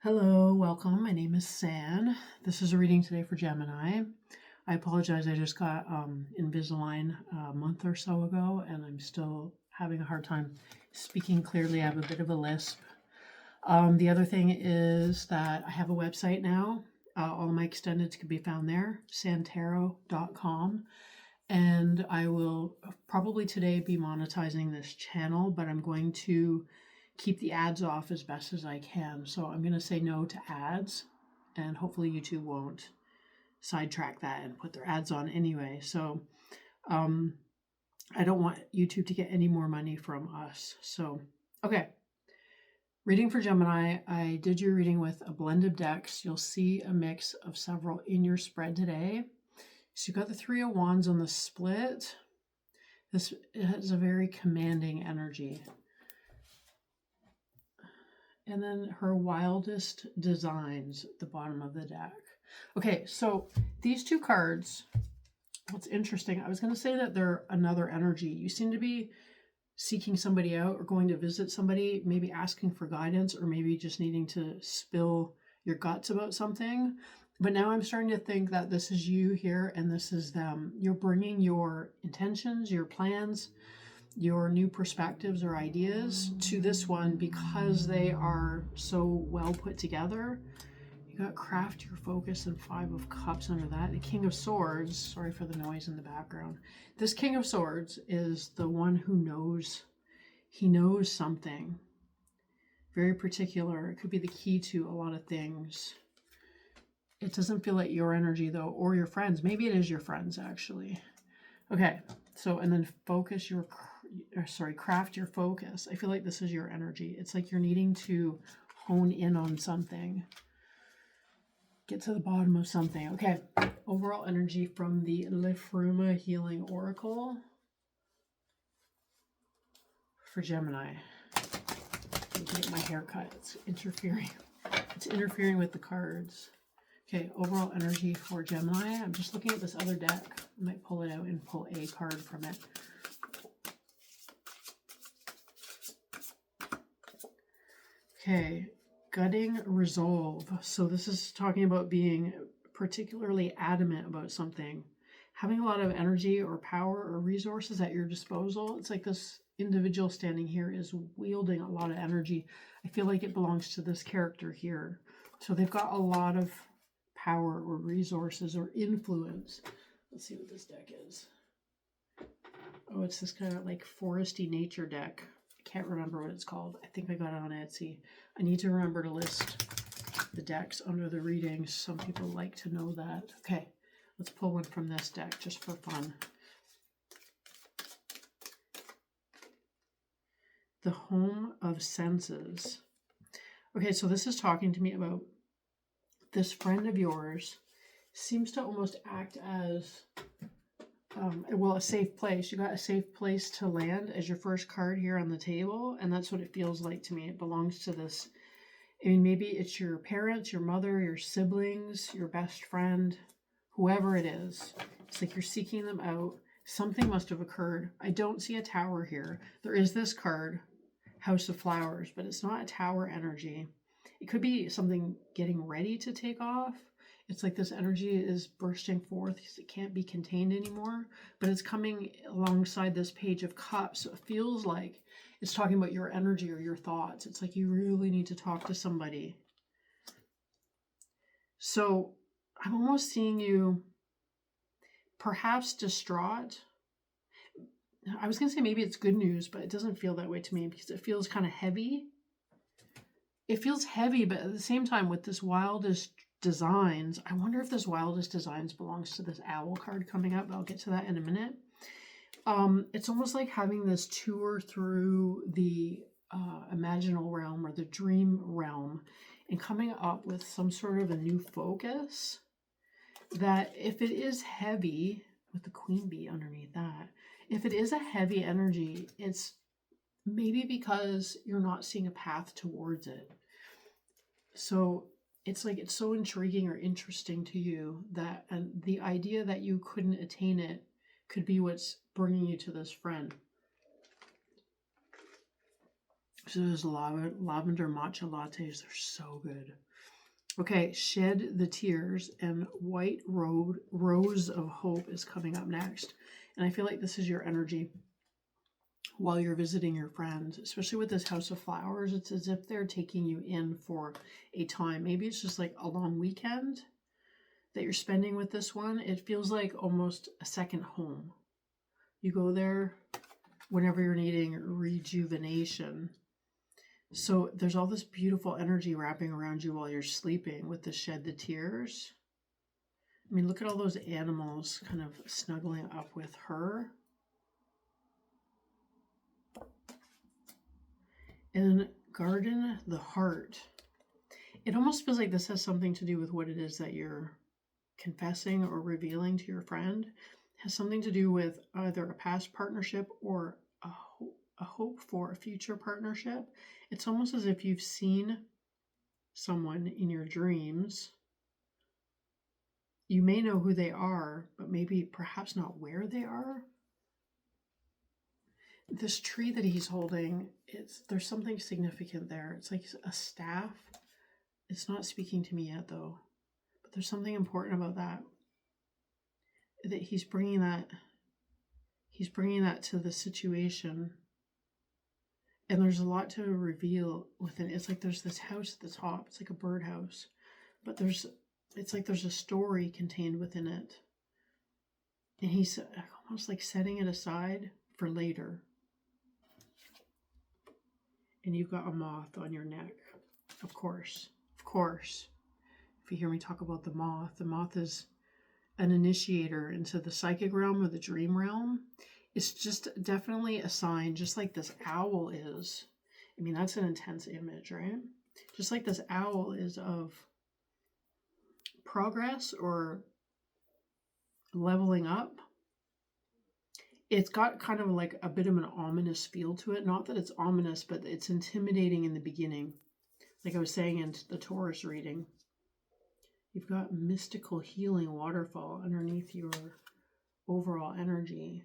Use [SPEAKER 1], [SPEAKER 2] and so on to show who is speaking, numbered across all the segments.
[SPEAKER 1] Hello, welcome. My name is San. This is a reading today for Gemini. I apologize, I just got Invisalign a month or so ago, and I'm still having a hard time speaking clearly. I have a bit of a lisp. The other thing is that I have a website now. All my extendeds can be found there, santero.com. And I will probably today be monetizing this channel, but I'm going to keep the ads off as best as I can. So I'm going to say no to ads, and hopefully YouTube won't sidetrack that and put their ads on anyway. So I don't want YouTube to get any more money from us. So, okay. Reading for Gemini. I did your reading with a blend of decks. You'll see a mix of several in your spread today. So you got the Three of Wands on the split. This has a very commanding energy. And then her wildest designs at the bottom of the deck. Okay, so these two cards, what's interesting, I was going to say that they're another energy. You seem to be seeking somebody out or going to visit somebody, maybe asking for guidance or maybe just needing to spill your guts about something. But now I'm starting to think that this is you here and this is them. You're bringing your intentions, your plans, your new perspectives or ideas to this one because they are so well put together. You got craft your focus and Five of Cups under that. The King of Swords, sorry for the noise in the background. This King of Swords is the one who knows, he knows something very particular. It could be the key to a lot of things. It doesn't feel like your energy though, or your friends. Maybe it is your friends actually. Okay, so and then focus your, craft your focus. I feel like this is your energy. It's like you're needing to hone in on something. Get to the bottom of something. Okay, overall energy from the Liffruma Healing Oracle for Gemini. I need to get my hair cut. It's interfering. It's interfering with the cards. Okay, overall energy for Gemini. I'm just looking at this other deck. I might pull it out and pull a card from it. Okay, gutting resolve. So this is talking about being particularly adamant about something. Having a lot of energy or power or resources at your disposal. It's like this individual standing here is wielding a lot of energy. I feel like it belongs to this character here. So they've got a lot of power or resources or influence. Let's see what this deck is. Oh, it's this kind of like foresty nature deck. I can't remember what it's called. I think I got it on Etsy. I need to remember to list the decks under the readings. Some people like to know that. Okay, let's pull one from this deck just for fun. The Home of Senses. Okay, so this is talking to me about this friend of yours seems to almost act as, well, a safe place. You got a safe place to land as your first card here on the table, and that's what it feels like to me. It belongs to this. I mean, maybe it's your parents, your mother, your siblings, your best friend, whoever it is. It's like you're seeking them out. Something must have occurred. I don't see a tower here. There is this card, House of Flowers, but it's not a tower energy. It could be something getting ready to take off. It's like this energy is bursting forth because it can't be contained anymore, but it's coming alongside this Page of Cups. So it feels like it's talking about your energy or your thoughts. It's like you really need to talk to somebody. So I'm almost seeing you perhaps distraught. I was going to say maybe it's good news, but it doesn't feel that way to me because it feels kind of heavy. It feels heavy, but at the same time with this Wildest Designs, I wonder if this Wildest Designs belongs to this Owl card coming up. I'll get to that in a minute. It's almost like having this tour through the imaginal realm or the dream realm and coming up with some sort of a new focus that if it is heavy, with the Queen Bee underneath that, if it is a heavy energy, it's maybe because you're not seeing a path towards it. So it's like it's so intriguing or interesting to you that, and the idea that you couldn't attain it could be what's bringing you to this friend. So those lavender matcha lattes, they're so good. Okay, Shed the Tears and White Rose of Hope is coming up next. And I feel like this is your energy while you're visiting your friends, especially with this House of Flowers. It's as if they're taking you in for a time. Maybe it's just like a long weekend that you're spending with this one. It feels like almost a second home. You go there whenever you're needing rejuvenation. So there's all this beautiful energy wrapping around you while you're sleeping with the Shed the Tears. I mean, look at all those animals kind of snuggling up with her. And Garden the Heart. It almost feels like this has something to do with what it is that you're confessing or revealing to your friend. It has something to do with either a past partnership or a hope for a future partnership. It's almost as if you've seen someone in your dreams. You may know who they are, but maybe perhaps not where they are. This tree that he's holding, there's something significant there. It's like a staff. It's not speaking to me yet though, but there's something important about that he's bringing that to the situation. And there's a lot to reveal within it. It's like there's this house at the top. It's like a birdhouse, but it's like there's a story contained within it. And he's almost like setting it aside for later. And you've got a moth on your neck. Of course. If you hear me talk about the moth is an initiator into the psychic realm or the dream realm. It's just definitely a sign, just like this owl is. I mean, that's an intense image, right? Just like this owl is of progress or leveling up. It's got kind of like a bit of an ominous feel to it. Not that it's ominous, but it's intimidating in the beginning. Like I was saying in the Taurus reading. You've got mystical healing waterfall underneath your overall energy.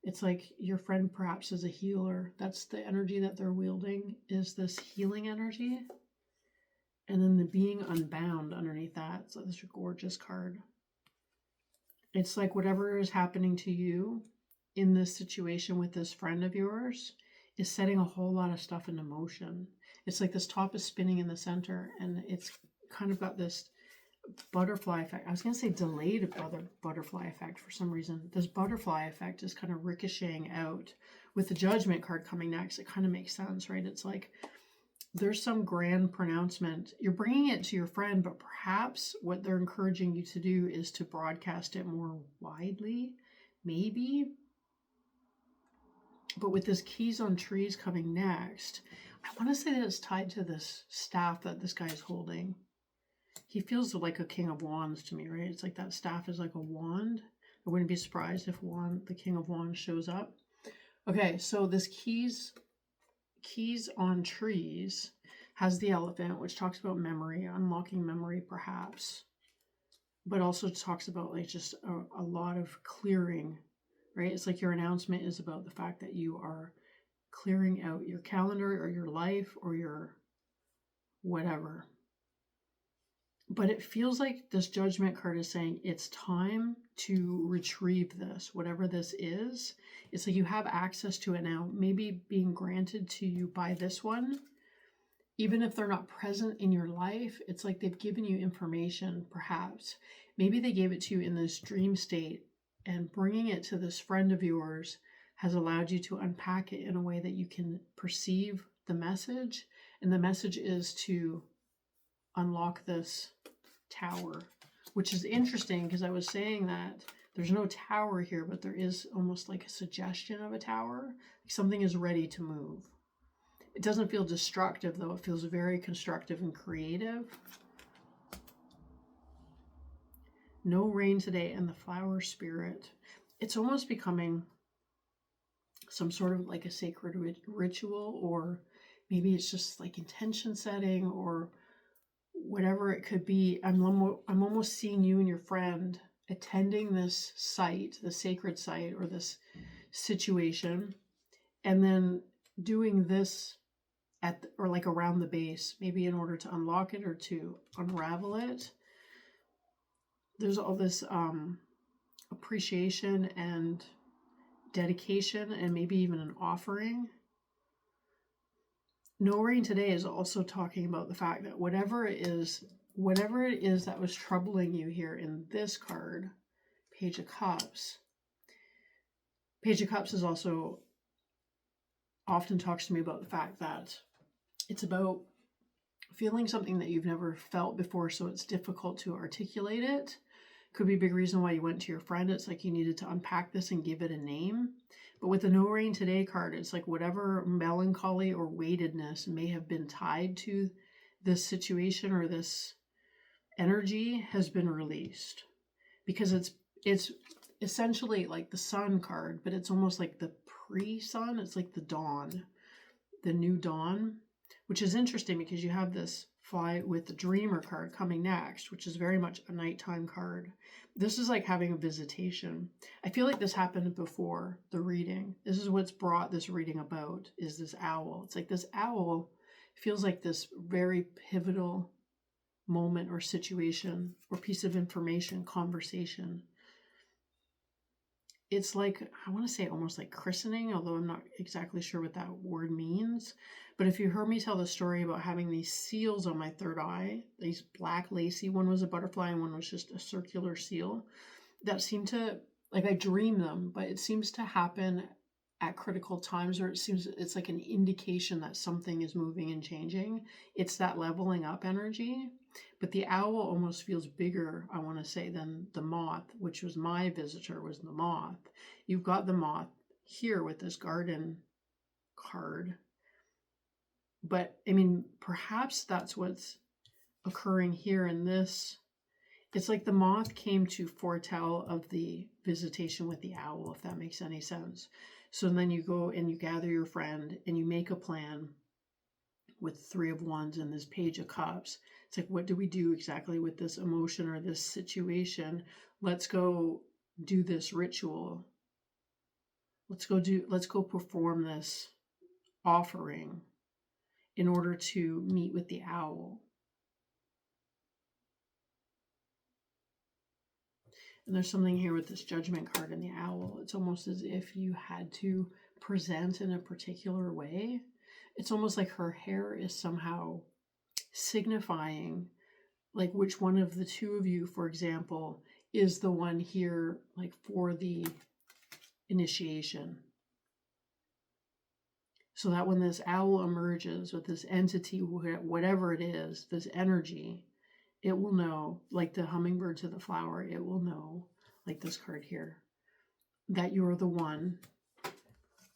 [SPEAKER 1] It's like your friend perhaps is a healer. That's the energy that they're wielding, is this healing energy. And then the being unbound underneath that. So this is a gorgeous card. It's like whatever is happening to you in this situation with this friend of yours is setting a whole lot of stuff into motion. It's like this top is spinning in the center and it's kind of got this butterfly effect. I was going to say delayed butterfly effect for some reason. This butterfly effect is kind of ricocheting out. With the Judgment card coming next, it kind of makes sense, right? It's like there's some grand pronouncement. You're bringing it to your friend, but perhaps what they're encouraging you to do is to broadcast it more widely, maybe. But with this keys on trees coming next, I want to say that it's tied to this staff that this guy is holding. He feels like a king of wands to me, right? It's like that staff is like a wand. I wouldn't be surprised if the king of wands shows up. Okay, so this keys on trees has the elephant, which talks about memory, unlocking memory perhaps, but also talks about like just a lot of clearing, right? It's like your announcement is about the fact that you are clearing out your calendar or your life or your whatever. But it feels like this Judgment card is saying it's time to retrieve this, whatever this is. It's like you have access to it now, maybe being granted to you by this one. Even if they're not present in your life, it's like they've given you information, perhaps. Maybe they gave it to you in this dream state, and bringing it to this friend of yours has allowed you to unpack it in a way that you can perceive the message. And the message is to unlock this tower, which is interesting because I was saying that there's no tower here, but there is almost like a suggestion of a tower. Like something is ready to move. It doesn't feel destructive though. It feels very constructive and creative. No rain today and the flower spirit. It's almost becoming some sort of like a sacred ritual, or maybe it's just like intention setting or whatever it could be. I'm almost seeing you and your friend attending this site, the sacred site or this situation, and then doing this or like around the base, maybe in order to unlock it or to unravel it. There's all this appreciation and dedication and maybe even an offering. No Rain today is also talking about the fact that whatever it is that was troubling you here in this card, Page of Cups. Page of Cups is also often talks to me about the fact that it's about feeling something that you've never felt before, so it's difficult to articulate it. Could be a big reason why you went to your friend. It's like you needed to unpack this and give it a name. But with the No Rain Today card, it's like whatever melancholy or weightedness may have been tied to this situation or this energy has been released. Because it's essentially like the sun card, but it's almost like the pre-sun. It's like the dawn, the new dawn, which is interesting because you have this fly with the dreamer card coming next, which is very much a nighttime card. This is like having a visitation. I feel like this happened before the reading. This is what's brought this reading about, is this owl. It's like this owl feels like this very pivotal moment or situation or piece of information, conversation. It's like, I want to say almost like christening, although I'm not exactly sure what that word means. But if you heard me tell the story about having these seals on my third eye, these black lacy, one was a butterfly and one was just a circular seal, that seemed to, like I dream them, but it seems to happen at critical times, or it's like an indication that something is moving and changing. It's that leveling up energy. But the owl almost feels bigger, I want to say, than the moth, which was my visitor, was the moth. You've got the moth here with this garden card. But, I mean, perhaps that's what's occurring here in this. It's like the moth came to foretell of the visitation with the owl, if that makes any sense. So then you go and you gather your friend and you make a plan with Three of Wands and this Page of Cups. It's like, what do we do exactly with this emotion or this situation? Let's go do this ritual. Let's go perform this offering in order to meet with the owl. And there's something here with this Judgment card and the owl. It's almost as if you had to present in a particular way. It's almost like her hair is somehow signifying like which one of the two of you, for example, is the one here like for the initiation. So that when this owl emerges with this entity, whatever it is, this energy, it will know, like the hummingbird to the flower, it will know, like this card here, that you're the one.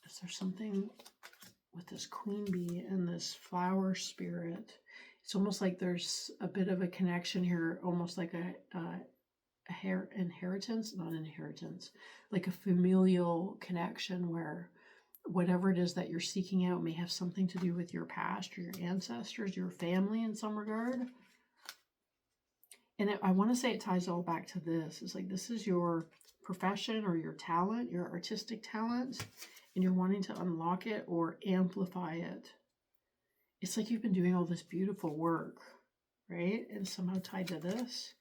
[SPEAKER 1] Is there something with this queen bee and this flower spirit? It's almost like there's a bit of a connection here, almost like a inheritance, not inheritance, like a familial connection where whatever it is that you're seeking out may have something to do with your past or your ancestors, your family in some regard. And I want to say it ties all back to this. It's like this is your profession or your talent, your artistic talent, and you're wanting to unlock it or amplify it. It's like you've been doing all this beautiful work, right? And somehow tied to this.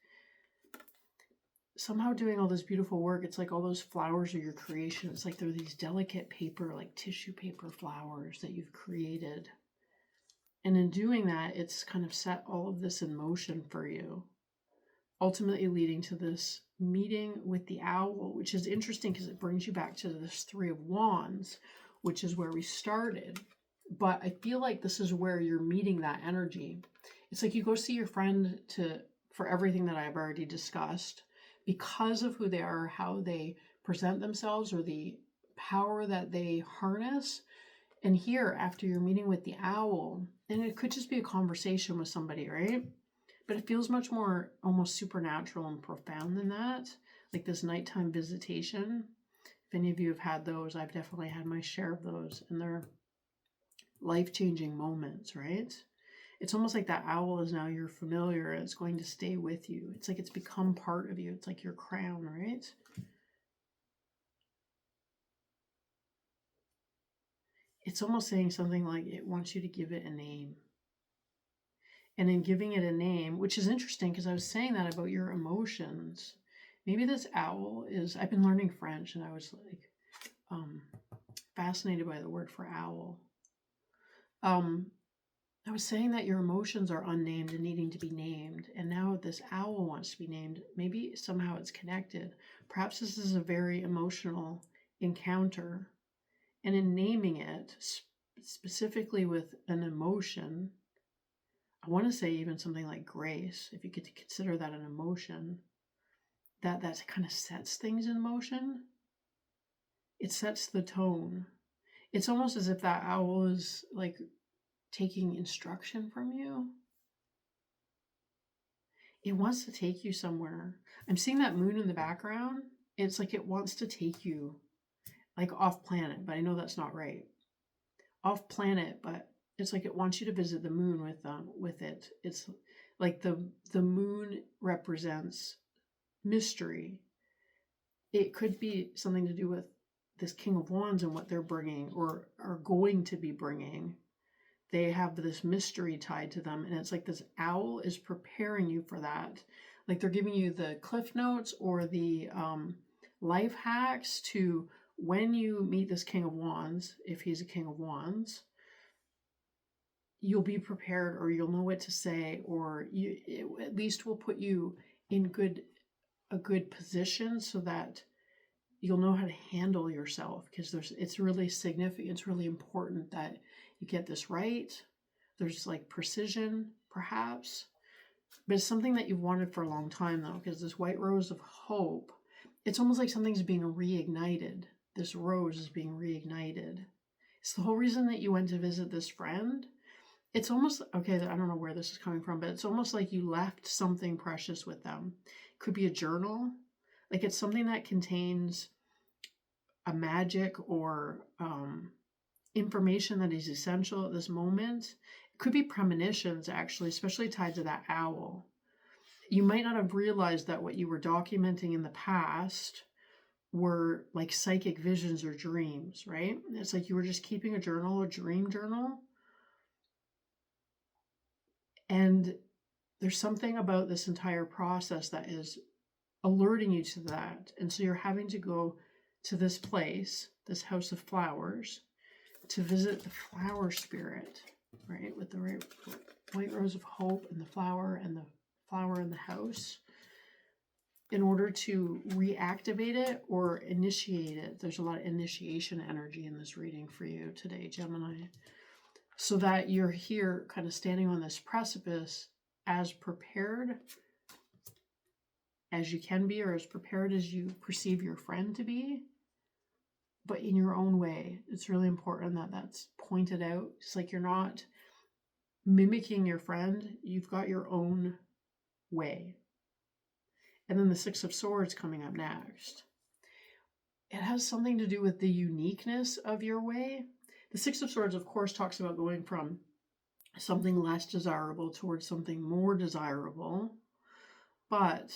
[SPEAKER 1] Somehow doing all this beautiful work, it's like all those flowers are your creation. It's like they're these delicate paper, like tissue paper flowers that you've created. And in doing that, it's kind of set all of this in motion for you, ultimately leading to this meeting with the owl, which is interesting because it brings you back to this Three of Wands, which is where we started. But I feel like this is where you're meeting that energy. It's like you go see your friend for everything that I've already discussed, because of who they are, how they present themselves, or the power that they harness. And here, after you're meeting with the owl, and it could just be a conversation with somebody, right? But it feels much more almost supernatural and profound than that, like this nighttime visitation. If any of you have had those, I've definitely had my share of those, and they're life-changing moments, right? It's almost like that owl is now your familiar. It's going to stay with you. It's like it's become part of you. It's like your crown, right? it's almost saying something like it wants you to give it a name. And in giving it a name, which is interesting because I was saying that about your emotions. Maybe this owl is, I've been learning French and I was like fascinated by the word for owl. I was saying that your emotions are unnamed and needing to be named. And now this owl wants to be named. Maybe somehow it's connected. Perhaps this is a very emotional encounter. And in naming it specifically with an emotion, I want to say even something like grace, if you could consider that an emotion, that kind of sets things in motion. It sets the tone. It's almost as if that owl is like taking instruction from you. It wants to take you somewhere. I'm seeing that moon in the background. It's like it wants to take you like off planet, but I know that's not right. Off planet, but it's like it wants you to visit the moon with it. It's like the moon represents mystery. It could be something to do with this King of Wands and what they're bringing or are going to be bringing. They have this mystery tied to them, and it's like this owl is preparing you for that. Like they're giving you the cliff notes or the life hacks to when you meet this King of Wands, if he's a King of Wands, you'll be prepared, or you'll know what to say, or it at least will put you in a good position so that you'll know how to handle yourself, because it's really significant. It's really important that you get this right. There's like precision, perhaps, but it's something that you've wanted for a long time though, because this white rose of hope, it's almost like something's being reignited. This rose is being reignited. It's the whole reason that you went to visit this friend. It's almost, okay, I don't know where this is coming from, but it's almost like you left something precious with them. It could be a journal. Like it's something that contains a magic or information that is essential at this moment. It could be premonitions, actually, especially tied to that owl. You might not have realized that what you were documenting in the past were like psychic visions or dreams, right? It's like you were just keeping a journal, a dream journal. And there's something about this entire process that is alerting you to that. And so you're having to go to this place, this house of flowers, to visit the flower spirit, right? With the right white rose of hope and the flower in the house, in order to reactivate it or initiate it. There's a lot of initiation energy in this reading for you today, Gemini. So that you're here kind of standing on this precipice as prepared as you can be, or as prepared as you perceive your friend to be, but in your own way. It's really important that that's pointed out. It's like you're not mimicking your friend. You've got your own way. And then the Six of Swords coming up next. It has something to do with the uniqueness of your way. The Six of Swords, of course, talks about going from something less desirable towards something more desirable. But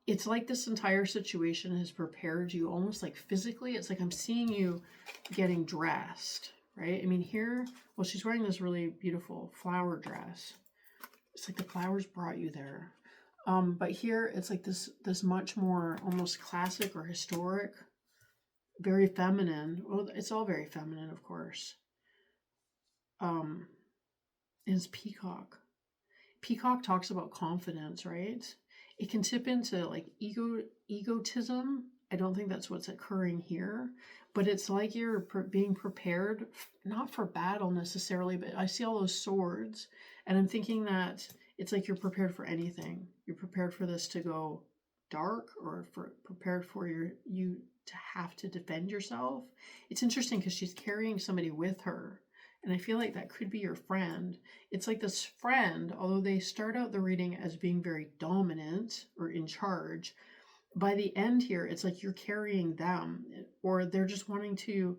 [SPEAKER 1] it's like this entire situation has prepared you almost like physically. It's like I'm seeing you getting dressed, right? I mean, here, well, she's wearing this really beautiful flower dress. It's like the flowers brought you there. But here, it's like this much more almost classic or historic, very feminine. Well, it's all very feminine, of course. Is peacock. Peacock talks about confidence, right? It can tip into like egotism. I don't think that's what's occurring here, but it's like you're being prepared, not for battle necessarily, but I see all those swords, and I'm thinking that it's like you're prepared for anything. You're prepared for this to go dark, or prepared for you to have to defend yourself. It's interesting because she's carrying somebody with her. And I feel like that could be your friend. It's like this friend, although they start out the reading as being very dominant or in charge, by the end here, it's like you're carrying them, or they're just wanting to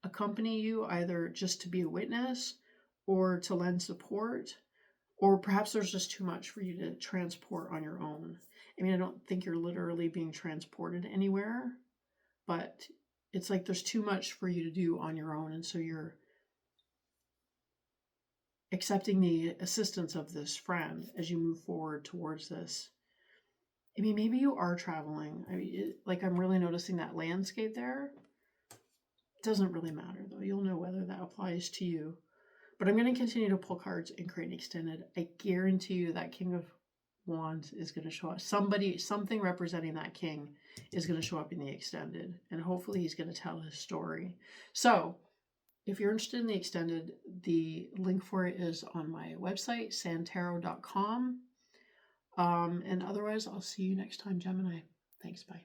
[SPEAKER 1] accompany you, either just to be a witness or to lend support, or perhaps there's just too much for you to transport on your own. I mean, I don't think you're literally being transported anywhere, but it's like there's too much for you to do on your own, and so you're accepting the assistance of this friend as you move forward towards this. I mean, maybe you are traveling. I mean, like I'm really noticing that landscape there. It doesn't really matter though. You'll know whether that applies to you. But I'm going to continue to pull cards and create an extended. I guarantee you that King of Wands is going to show up. Something representing that king is going to show up in the extended. And hopefully he's going to tell his story. So if you're interested in the extended, the link for it is on my website, santaro.com. And otherwise, I'll see you next time, Gemini. Thanks, bye.